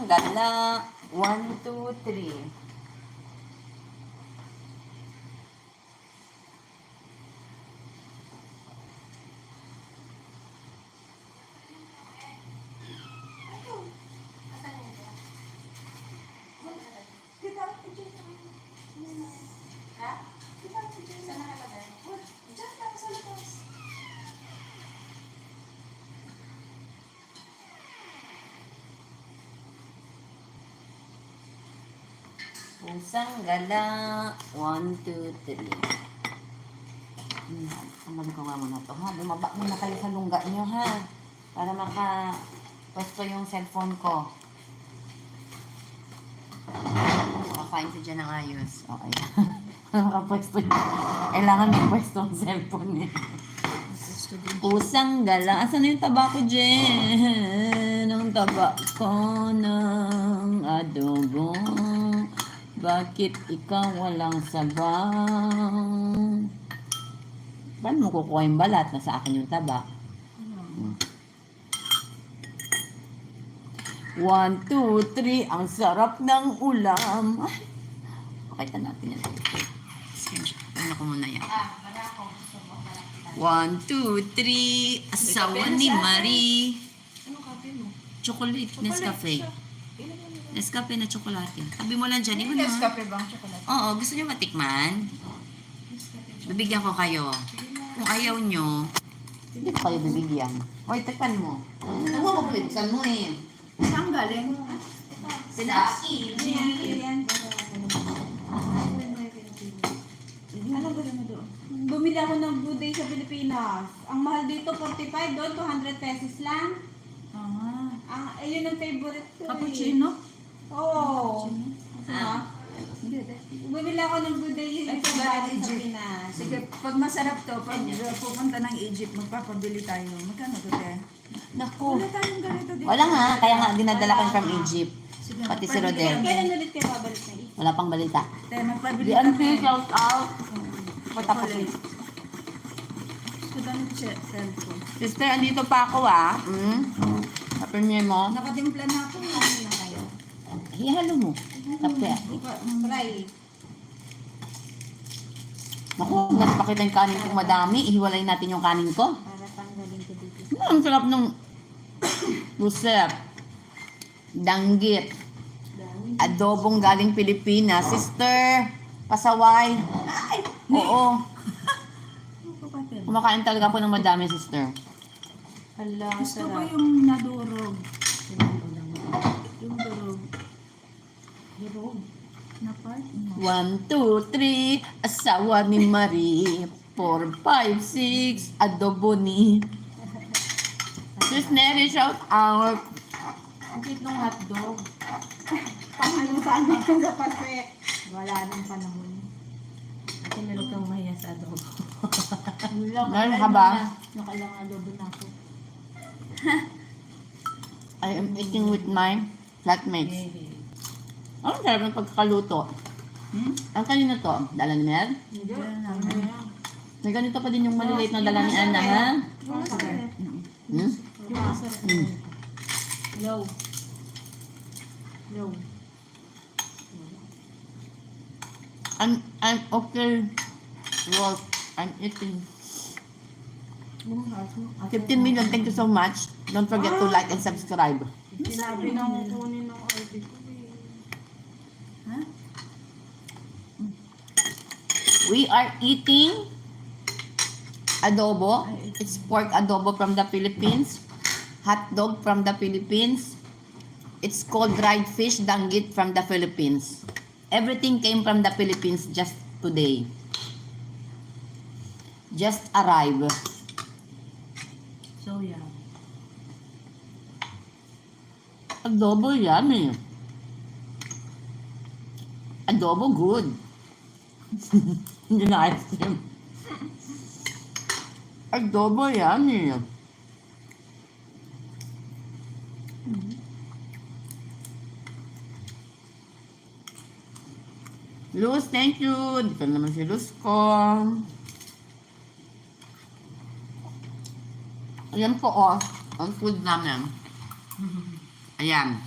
gala. 1, 2, 3. Pusang gala. 1, 2, 3. Tanggalin ko nga muna to, ha? Bumaba muna kayo sa lungga nyo, ha? Para maka-pwesto yung cellphone ko. Makakain ko dyan ng ayos. Okay. Makapwesto yun. Kailangan may pwesto ang cellphone niya. Pusang gala. Asan na yung taba ko, Jen? Ang taba ko ng adobo. Bakit ikaw walang sabang? Paano mo kukuha yung balat? Nasa akin yung taba. 1, 2, 3. Ang sarap ng ulam. Ay, pakita natin yan. Ano ko muna yan? 1, 2, 3. Asawa ni Marie. Anong kape mo? Chocolate. Nescafe. Nescafe na tsokolate. Tabi mo lang dyan. Iba na. Nescafe bang chocolate? Oo, gusto niyo matikman? Bibigyan ko kayo. Kung ayaw nyo, hindi ko kayo bibigyan. Hoy, tikman mo. Ano mo pinsan mo eh? Saan galing? Sinaki. Ano ba mo doon? Bumili ako ng buday sa Pilipinas. Ang mahal dito, 45. Doon, 200 pesos lang. Ayun ang favorite ko. Cappuccino? Oo. Bumili ako ng buday sa Pilipinas. Sige, pag masarap to, pag pupunta ng Egypt, magpapabili tayo. Magkano to, te? Naku. Wala tayong ganito dito. Wala nga, kaya nga dinadala ko from Egypt. Sige, Pati si magpabili Rodel. tayo. Kailan ulit kayo babalik na Wala pang balita. Te, magpabili Di kami. until shout out. Patapos. Chocolate. Sudan cellphone. Sister, andito pa ako ah. Kapirmye mo. Nakatimpla na ako. Ano na kayo? Ihalo mo. Tapos. Fry. Naku, napakita yung kanin kong madami. Ihiwalay natin yung kanin ko. Para tanggalin ko dito. Ang sarap ng lusep. Danggit. Adobong galing Pilipinas. Sister, pasaway. Oo. Kumakain talaga ako ng madami, sister. Hala, Gusto ko sarap. yung nadurog. Yung durog. Durog. Na part? 1, 2, 3. Asawa ni Marie. 4, 5, 6. Adobo ni. Sis Neri, shout out. Ang cute ng hotdog. Pangalutan na yung sa pase. Wala nang panahon. Kasi meron kang mahiya sa adobo. Meron ka ba? Nakalang adobo na ako. I am eating with my flatmates. Ang sarap ng pagkakaluto. Ang kanina to, dala ni Mel? Hindi. May ganito pa din yung maliliit na dala ni Ana, ha? Hmm? Low. Low. I'm okay. Well, I'm eating. 15 million, thank you so much. Don't forget to like and subscribe. Sinabi na kukunin ng ID ko Ha? We are eating adobo. It's pork adobo from the Philippines. Hot dog from the Philippines. It's called dried fish danggit from the Philippines. Everything came from the Philippines just today. Just arrived. So, yeah. Adobo yummy. Adobo good. Hindi na ice cream. Adobo yummy. Luz, thank you. Dito naman si Luz ko. Ayan po, oh. Ang food namin. Ayan.